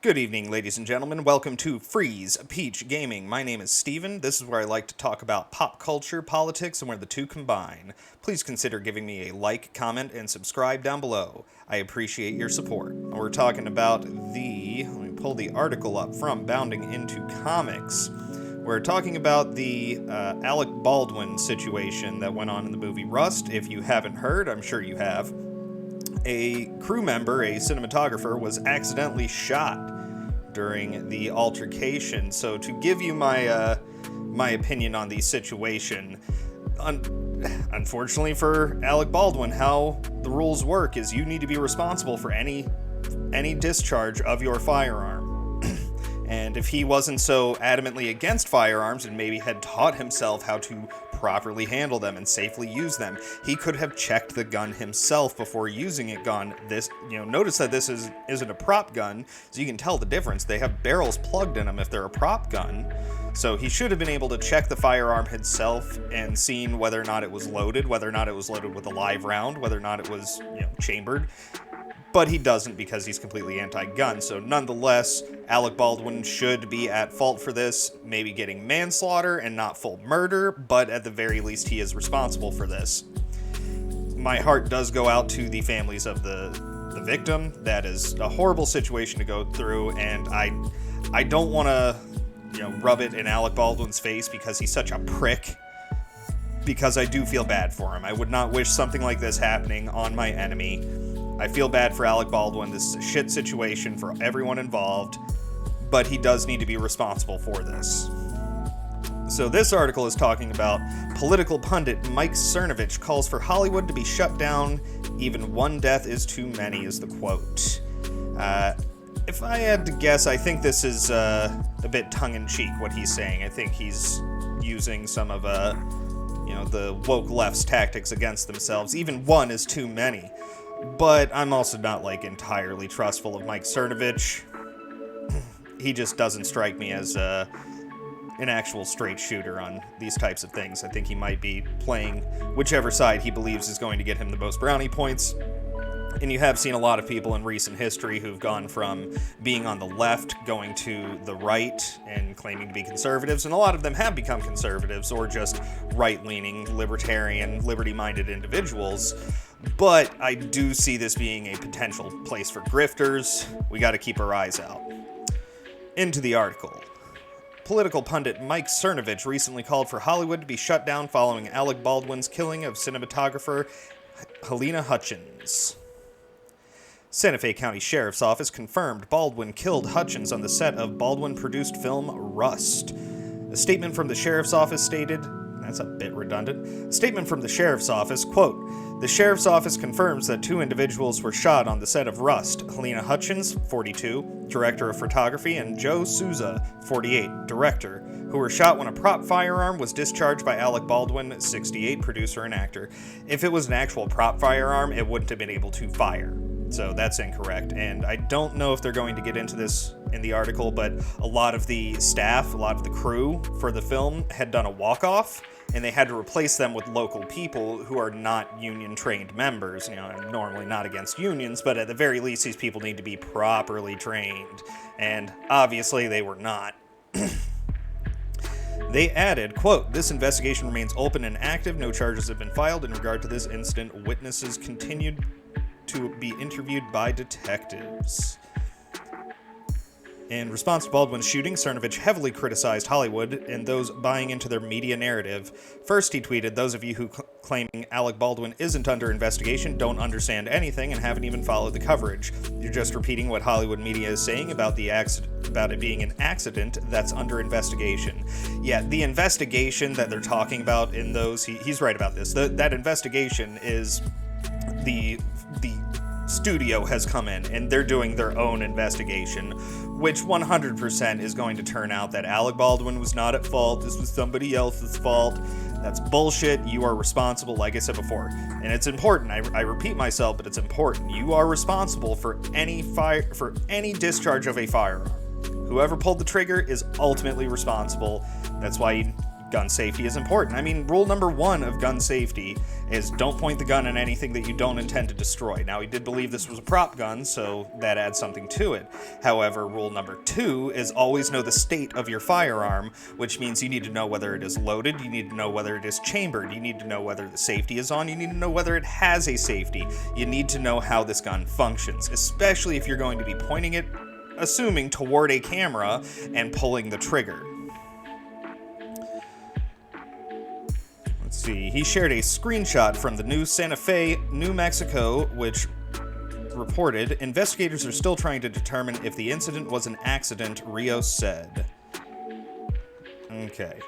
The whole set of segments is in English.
Good evening, ladies and gentlemen. Welcome to Freeze Peach Gaming. My name is Steven. This is where I like to talk about pop culture, politics, and where the two combine. Please consider giving me a like, comment, and subscribe down below. I appreciate your support. We're talking about let me pull the article up from Bounding Into Comics. We're talking about the Alec Baldwin situation that went on in the movie Rust. If you haven't heard, I'm sure you have. A crew member, a cinematographer, was accidentally shot during the altercation. So to give you my opinion on the situation, unfortunately for Alec Baldwin, how the rules work is you need to be responsible for any discharge of your firearm. And if he wasn't so adamantly against firearms and maybe had taught himself how to properly handle them and safely use them, he could have checked the gun himself before using it. Notice that this isn't a prop gun, so you can tell the difference. They have barrels plugged in them if they're a prop gun. So he should have been able to check the firearm himself and seen whether or not it was loaded, whether or not it was loaded with a live round, whether or not it was, chambered. But he doesn't because he's completely anti-gun. So nonetheless, Alec Baldwin should be at fault for this, maybe getting manslaughter and not full murder, but at the very least he is responsible for this. My heart does go out to the families of the victim. That is a horrible situation to go through, and I don't want to rub it in Alec Baldwin's face because he's such a prick, because I do feel bad for him. I would not wish something like this happening on my enemy. I feel bad for Alec Baldwin. This is a shit situation for everyone involved, but he does need to be responsible for this. So this article is talking about political pundit Mike Cernovich calls for Hollywood to be shut down. Even one death is too many, is the quote. If I had to guess, I think this is a bit tongue-in-cheek, what he's saying. I think he's using some of the woke left's tactics against themselves. Even one is too many. But I'm also not, entirely trustful of Mike Cernovich. He just doesn't strike me as an actual straight shooter on these types of things. I think he might be playing whichever side he believes is going to get him the most brownie points. And you have seen a lot of people in recent history who've gone from being on the left, going to the right, and claiming to be conservatives, and a lot of them have become conservatives, or just right-leaning, libertarian, liberty-minded individuals. But I do see this being a potential place for grifters. We gotta keep our eyes out. Into the article. Political pundit Mike Cernovich recently called for Hollywood to be shut down following Alec Baldwin's killing of cinematographer Halyna Hutchins. Santa Fe County Sheriff's Office confirmed Baldwin killed Hutchins on the set of Baldwin-produced film Rust. A statement from the Sheriff's Office stated, that's a bit redundant, a statement from the Sheriff's Office, quote, "The Sheriff's Office confirms that two individuals were shot on the set of Rust, Halyna Hutchins, 42, director of photography, and Joe Souza, 48, director, who were shot when a prop firearm was discharged by Alec Baldwin, 68, producer and actor. If it was an actual prop firearm, it wouldn't have been able to fire." So that's incorrect, and I don't know if they're going to get into this in the article, but a lot of the staff, a lot of the crew for the film had done a walk-off, and they had to replace them with local people who are not union-trained members. I'm normally not against unions, but at the very least, these people need to be properly trained, and obviously they were not. They added, quote, "This investigation remains open and active. No charges have been filed in regard to this incident. Witnesses continued to be interviewed by detectives." In response to Baldwin's shooting, Cernovich heavily criticized Hollywood and those buying into their media narrative. First, he tweeted, "Those of you who claiming Alec Baldwin isn't under investigation don't understand anything and haven't even followed the coverage. You're just repeating what Hollywood media is saying about it being an accident that's under investigation." Yeah, the investigation that they're talking about in those, he's right about this. That investigation is the studio has come in and they're doing their own investigation, which 100% is going to turn out that Alec Baldwin was not at fault. This was somebody else's fault. That's bullshit. You are responsible, like I said before. And it's important. I repeat myself, but it's important. You are responsible for any discharge of a firearm. Whoever pulled the trigger is ultimately responsible. That's why you gun safety is important. I mean, rule number 1 of gun safety is don't point the gun at anything that you don't intend to destroy. Now, he did believe this was a prop gun, so that adds something to it. However, rule number 2 is always know the state of your firearm, which means you need to know whether it is loaded, you need to know whether it is chambered, you need to know whether the safety is on, you need to know whether it has a safety, you need to know how this gun functions, especially if you're going to be pointing it, assuming, toward a camera and pulling the trigger. Let's see, he shared a screenshot from the New Santa Fe, New Mexico, which reported, investigators are still trying to determine if the incident was an accident, Rios said. Okay.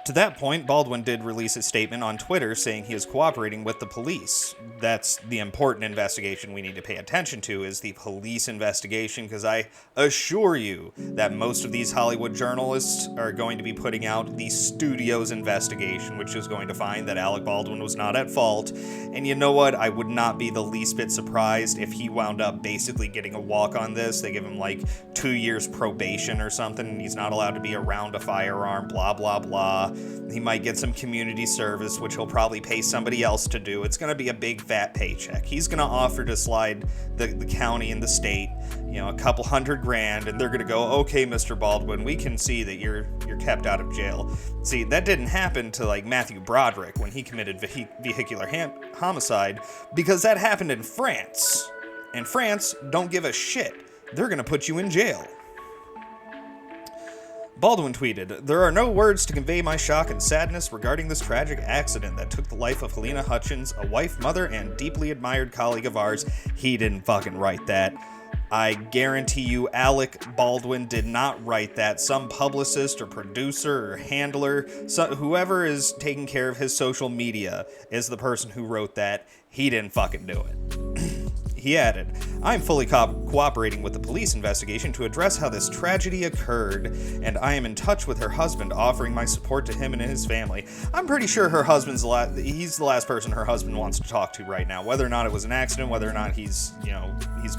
To that point, Baldwin did release a statement on Twitter saying he is cooperating with the police. That's the important investigation we need to pay attention to, is the police investigation, because I assure you that most of these Hollywood journalists are going to be putting out the studio's investigation, which is going to find that Alec Baldwin was not at fault. And you know what? I would not be the least bit surprised if he wound up basically getting a walk on this. They give him like 2 years probation or something, and he's not allowed to be around a firearm, blah, blah, blah. He might get some community service, which he'll probably pay somebody else to do. It's going to be a big fat paycheck. He's going to offer to slide the county and the state, a couple $100,000, and they're going to go, okay, Mr. Baldwin, we can see that you're kept out of jail. See, that didn't happen to like Matthew Broderick when he committed vehicular homicide, because that happened in France. And France don't give a shit. They're going to put you in jail. Baldwin tweeted, "There are no words to convey my shock and sadness regarding this tragic accident that took the life of Helena Hutchins, a wife, mother, and deeply admired colleague of ours." He didn't fucking write that. I guarantee you Alec Baldwin did not write that. Some publicist or producer or handler, whoever is taking care of his social media is the person who wrote that. He didn't fucking do it. He added, "I'm fully cooperating with the police investigation to address how this tragedy occurred, and I am in touch with her husband, offering my support to him and his family." I'm pretty sure her husband's he's the last person her husband wants to talk to right now. Whether or not it was an accident, whether or not he's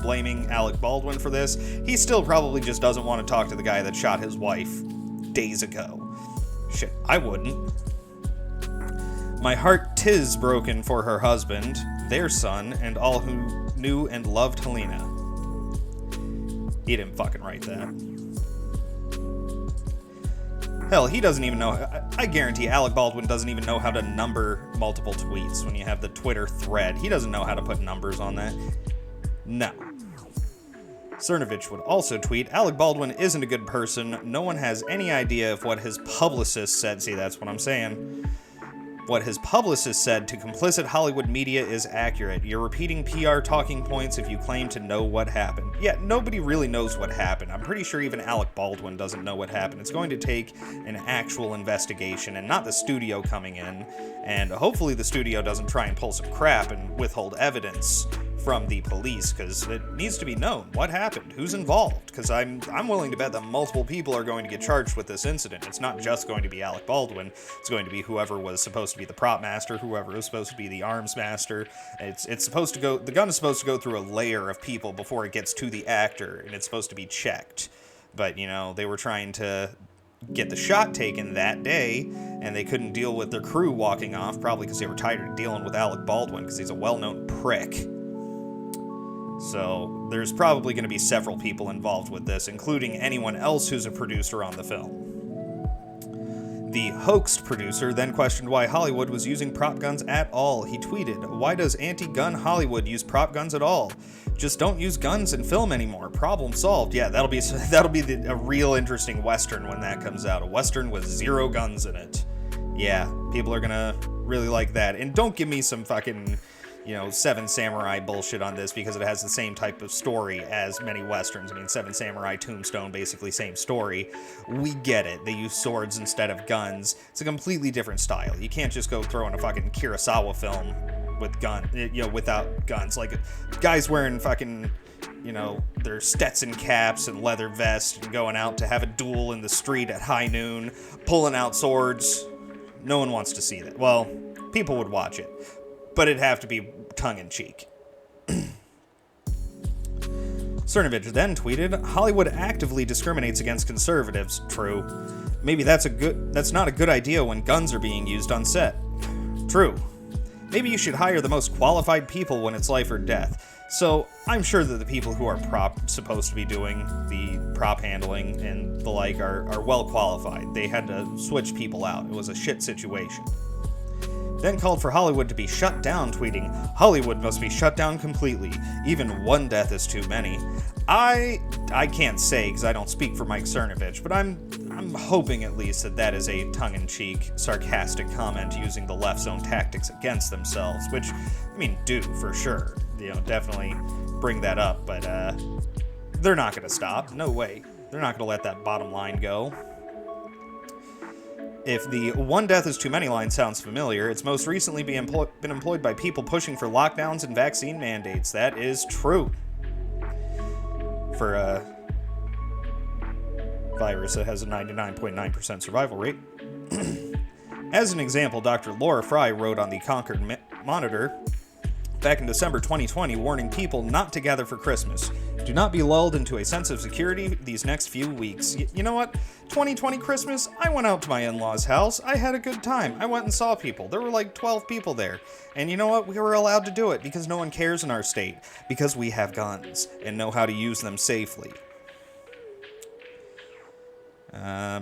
blaming Alec Baldwin for this, he still probably just doesn't want to talk to the guy that shot his wife days ago. Shit, I wouldn't. "My heart 'tis broken for her husband, their son, and all who knew and loved Helena." He didn't fucking write that. Hell, he doesn't even know. I guarantee Alec Baldwin doesn't even know how to number multiple tweets when you have the Twitter thread. He doesn't know how to put numbers on that. No. Cernovich would also tweet, "Alec Baldwin isn't a good person. No one has any idea of what his publicist said." See, that's what I'm saying. "What his publicist said to complicit Hollywood media is accurate. You're repeating PR talking points if you claim to know what happened." Yeah, nobody really knows what happened. I'm pretty sure even Alec Baldwin doesn't know what happened. It's going to take an actual investigation and not the studio coming in. And hopefully the studio doesn't try and pull some crap and withhold evidence from the police, because it needs to be known what happened, who's involved, because I'm willing to bet that multiple people are going to get charged with this incident. It's not just going to be Alec Baldwin. It's going to be whoever was supposed to be the prop master, whoever was supposed to be the arms master. It's supposed to go, the gun is supposed to go through a layer of people before it gets to the actor, and it's supposed to be checked. But, they were trying to get the shot taken that day, and they couldn't deal with their crew walking off, probably because they were tired of dealing with Alec Baldwin, because he's a well-known prick. So there's probably going to be several people involved with this, including anyone else who's a producer on the film. The hoaxed producer then questioned why Hollywood was using prop guns at all. He tweeted, "Why does anti-gun Hollywood use prop guns at all? Just don't use guns in film anymore. Problem solved." Yeah, that'll be a real interesting Western when that comes out. A Western with 0 guns in it. Yeah, people are gonna really like that. And don't give me some fucking Seven Samurai bullshit on this, because it has the same type of story as many Westerns. I mean, Seven Samurai, Tombstone, basically same story. We get it. They use swords instead of guns. It's a completely different style. You can't just go throw in a fucking Kurosawa film with without guns. Like, guys wearing fucking, their Stetson caps and leather vests and going out to have a duel in the street at high noon, pulling out swords. No one wants to see that. Well, people would watch it, but it'd have to be tongue-in-cheek. Cernovich then tweeted, "Hollywood actively discriminates against conservatives." True. Maybe that's not a good idea when guns are being used on set. True. Maybe you should hire the most qualified people when it's life or death. So, I'm sure that the people who are supposed to be doing the prop handling and the like are well qualified. They had to switch people out. It was a shit situation. Then called for Hollywood to be shut down, tweeting, "Hollywood must be shut down completely. Even one death is too many." I can't say because I don't speak for Mike Cernovich, but I'm hoping at least that is a tongue-in-cheek, sarcastic comment using the left's own tactics against themselves, which, I mean, do for sure. Definitely bring that up, but they're not going to stop. No way. They're not going to let that bottom line go. If the "one death is too many" line sounds familiar, it's most recently been employed by people pushing for lockdowns and vaccine mandates. That is true. For a virus that has a 99.9% survival rate. As an example, Dr. Laura Fry wrote on the Concord Monitor back in December 2020, warning people not to gather for Christmas. Do not be lulled into a sense of security these next few weeks. You know what? 2020 Christmas, I went out to my in-laws' house. I had a good time. I went and saw people. There were like 12 people there. And you know what? We were allowed to do it because no one cares in our state. Because we have guns and know how to use them safely.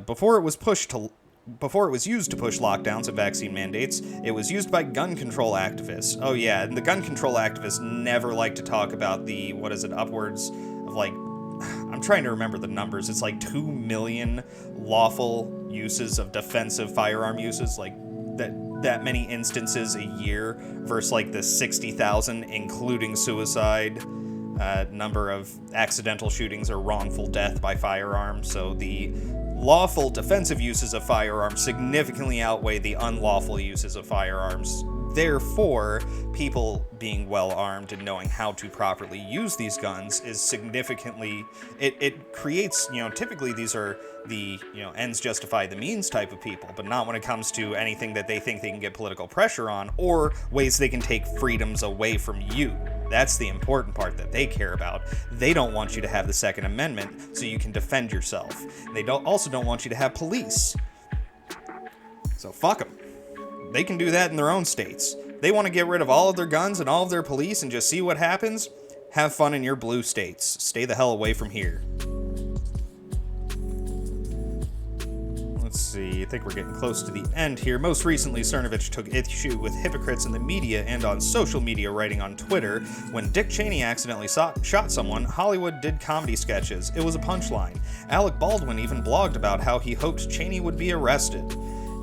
Before it was used to push lockdowns and vaccine mandates, it was used by gun control activists. Oh yeah, and the gun control activists never like to talk about the, upwards of like, I'm trying to remember the numbers. It's like 2 million lawful uses of defensive firearm uses, like that many instances a year versus like the 60,000, including suicide, number of accidental shootings or wrongful death by firearms. So the lawful defensive uses of firearms significantly outweigh the unlawful uses of firearms. Therefore, people being well armed and knowing how to properly use these guns is significantly, it creates, typically these are the, ends justify the means type of people, but not when it comes to anything that they think they can get political pressure on or ways they can take freedoms away from you. That's the important part that they care about. They don't want you to have the Second Amendment so you can defend yourself. They also don't want you to have police. So fuck them. They can do that in their own states. They want to get rid of all of their guns and all of their police and just see what happens. Have fun in your blue states. Stay the hell away from here. Let's see, I think we're getting close to the end here. Most recently, Cernovich took issue with hypocrites in the media and on social media, writing on Twitter, "When Dick Cheney accidentally shot someone, Hollywood did comedy sketches. It was a punchline. Alec Baldwin even blogged about how he hoped Cheney would be arrested."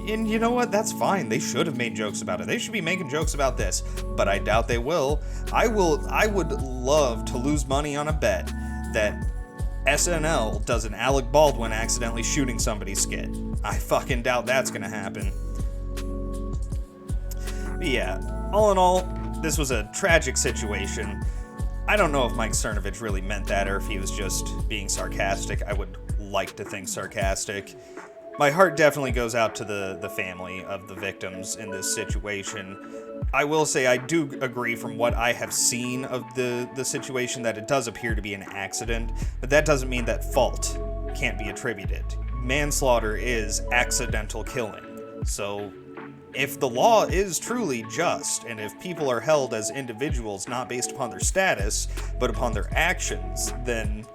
And you know what? That's fine. They should have made jokes about it. They should be making jokes about this, but I doubt they will. I would love to lose money on a bet that SNL does an Alec Baldwin accidentally shooting somebody skit. I fucking doubt that's gonna happen. But yeah, all in all, this was a tragic situation. I don't know if Mike Cernovich really meant that or if he was just being sarcastic. I would like to think sarcastic. My heart definitely goes out to the family of the victims in this situation. I will say I do agree from what I have seen of the situation that it does appear to be an accident, but that doesn't mean that fault can't be attributed. Manslaughter is accidental killing. So if the law is truly just, and if people are held as individuals not based upon their status, but upon their actions, then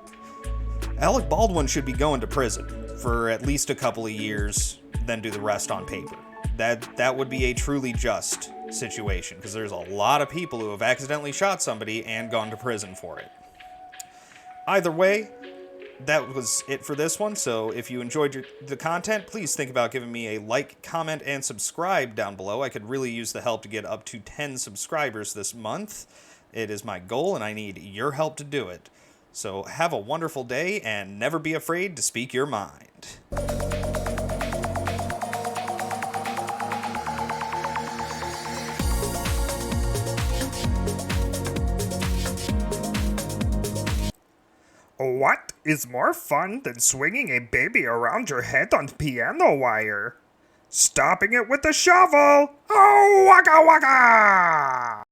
Alec Baldwin should be going to prison for at least a couple of years, then do the rest on paper. That would be a truly just situation, because there's a lot of people who have accidentally shot somebody and gone to prison for it. Either way, that was it for this one, so if you enjoyed the content, please think about giving me a like, comment, and subscribe down below. I could really use the help to get up to 10 subscribers this month. It is my goal, and I need your help to do it. So have a wonderful day, and never be afraid to speak your mind. What is more fun than swinging a baby around your head on piano wire? Stopping it with a shovel! Oh, waka waka!